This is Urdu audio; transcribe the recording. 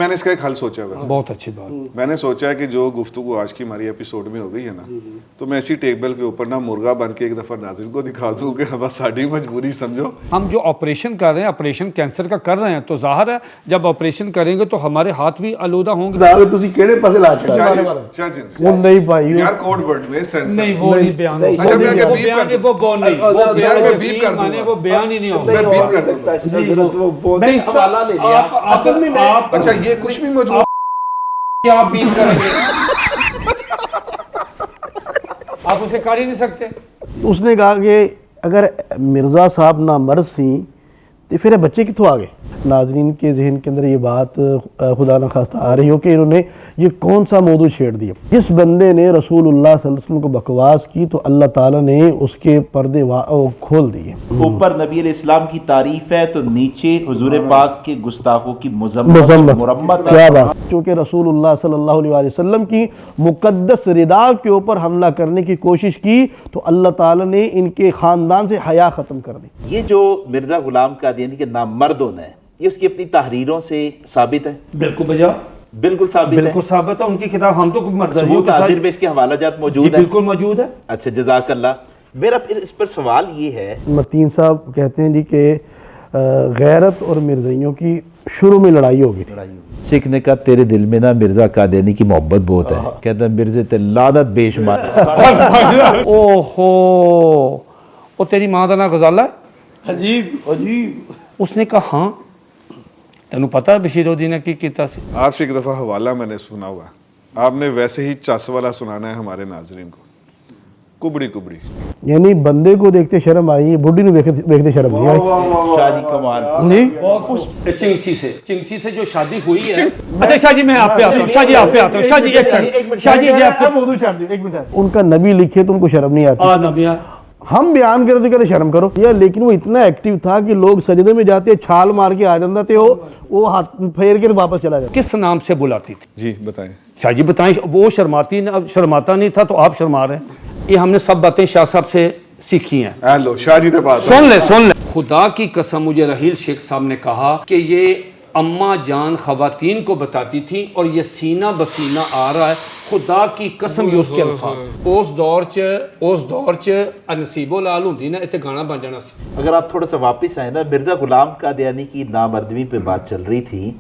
نے اس کا ایک حل سوچا ہے. بہت اچھی بات. میں نے سوچا ہے کہ جو گفتگو آج کی ہماری ایپیسوڈ میں ہو گئی ہے نا, تو میں اسی ٹیبل کے اوپر نا مرغا بن کے ایک دفعہ ناظرین کو دکھا دوں کہ بس ساڈی مجبوری سمجھو. ہم جو آپریشن کر رہے ہیں, آپریشن کینسر کا کر رہے ہیں, تو ظاہر ہے جب آپریشن کریں گے تو ہمارے ہاتھ بھی آلودہ ہوں گے. تسی کیڑے پاسے لا کے وہ نہیں بھائی یار کوڈ ورڈ میں سینس نہیں وہ نہیں بیان اچھا میں کیا بیپ کر دوں, وہ نہیں یار میں بیپ کر دوں, وہ بیان ہی نہیں ہوگا. میں بیپ کر دوں. میں حوالہ لے لیا اصل میں اچھا یہ کچھ بھی موجود کیا آپ بیپ کریں گے, آپ اسے کر ہی نہیں سکتے. اس نے کہا کہ اگر مرزا صاحب نہ مرد سی تو پھر بچے کتوں آ گئے. ناظرین کے ذہن کے اندر یہ بات خدا نہ خواستہ آ رہی ہو کہ انہوں نے یہ کون سا موضوع چھیڑ دیا. جس بندے نے رسول اللہ صلی اللہ علیہ وسلم کو بکواس کی تو اللہ تعالیٰ نے اس کے پردے کھول دیے. اوپر نبی علیہ السلام کی تعریف ہے تو نیچے حضور پاک کے گستاخوں کی مذمت مرمت. کیا بات. چونکہ رسول اللہ صلی اللہ علیہ وسلم کی مقدس ردا کے اوپر حملہ کرنے کی کوشش کی تو اللہ تعالیٰ نے ان کے خاندان سے حیا ختم کر دی. یہ جو مرزا غلام قادیانی کے نامرد ہونا ہے یہ اس کی اپنی تحریروں سے ثابت ہے. بالکل بجا, بالکل ثابت ہے. بالکل ثابت ہے. ان کی کتاب ہم تو ثبوت حاضر میں اس کے حوالہ جات موجود ہیں. بالکل موجود ہے. اچھا جزاک اللہ. میرا پھر اس پر سوال یہ ہے, متین صاحب کہتے ہیں جی کہ غیرت اور مرزائیوں کی شروع میں لڑائی ہوگی. سکھ نے کہا تیرے دل میں نا مرزا قادیانی کی محبت بہت ہے. کہتا ہے مرزے تے لعنت بے شمار. اوہو, وہ تیری ماں دا نام غزالہ ہے. عجیب عجیب. اس نے کہا ہاں. تینوں پتا ہے بشیر الدین نے کی کیتا سی. آپ سے ایک دفعہ حوالہ میں نے سنا ہوا, آپ نے ویسے ہی چس والا سنانا ہے ہمارے ناظرین کو. کبڑی کبڑی یعنی بندے کو دیکھتے شرم آئی, بڈھی نو دیکھتے شرم نہیں آئی. شاہ جی کمال. چنگچی سے جو شادی ہوئی ہے. اچھا شاہ جی میں آپ پہ آتا ہوں. شاہ جی آپ پہ آتا ہوں. شاہ جی ایک سیکنڈ. شاہ جی ان کا نبی لکھے تو ان کو شرم نہیں آتی. ہم بیان کرتے تو کہتے شرم کرو یا, لیکن وہ اتنا ایکٹیو تھا کہ لوگ سجدے میں جاتے چھال مار کے آ جاتا تھے, وہ ہاتھ پھیر کے واپس چلا جاتا. کس نام سے بلاتی تھی؟ جی بتائیں. شاہ جی بتائیں. وہ شرماتا نہیں تھا تو آپ شرما رہے ہیں. یہ ہم نے سب باتیں شاہ صاحب سے سیکھی ہیں. لو شاہ جی بات سن لے. خدا کی قسم مجھے رحیل شیخ صاحب نے کہا کہ یہ اماں جان خواتین کو بتاتی تھی اور یہ سینہ بسینہ آ رہا ہے. خدا کی قسم یہ اس کے الفاظ. اس دور چ نصیبو لال ہوندی نا اتنے گانا بن جانا سی. اگر آپ تھوڑا سا واپس آئیں نا, مرزا غلام قادیانی کی نامردمی پہ بات چل رہی تھی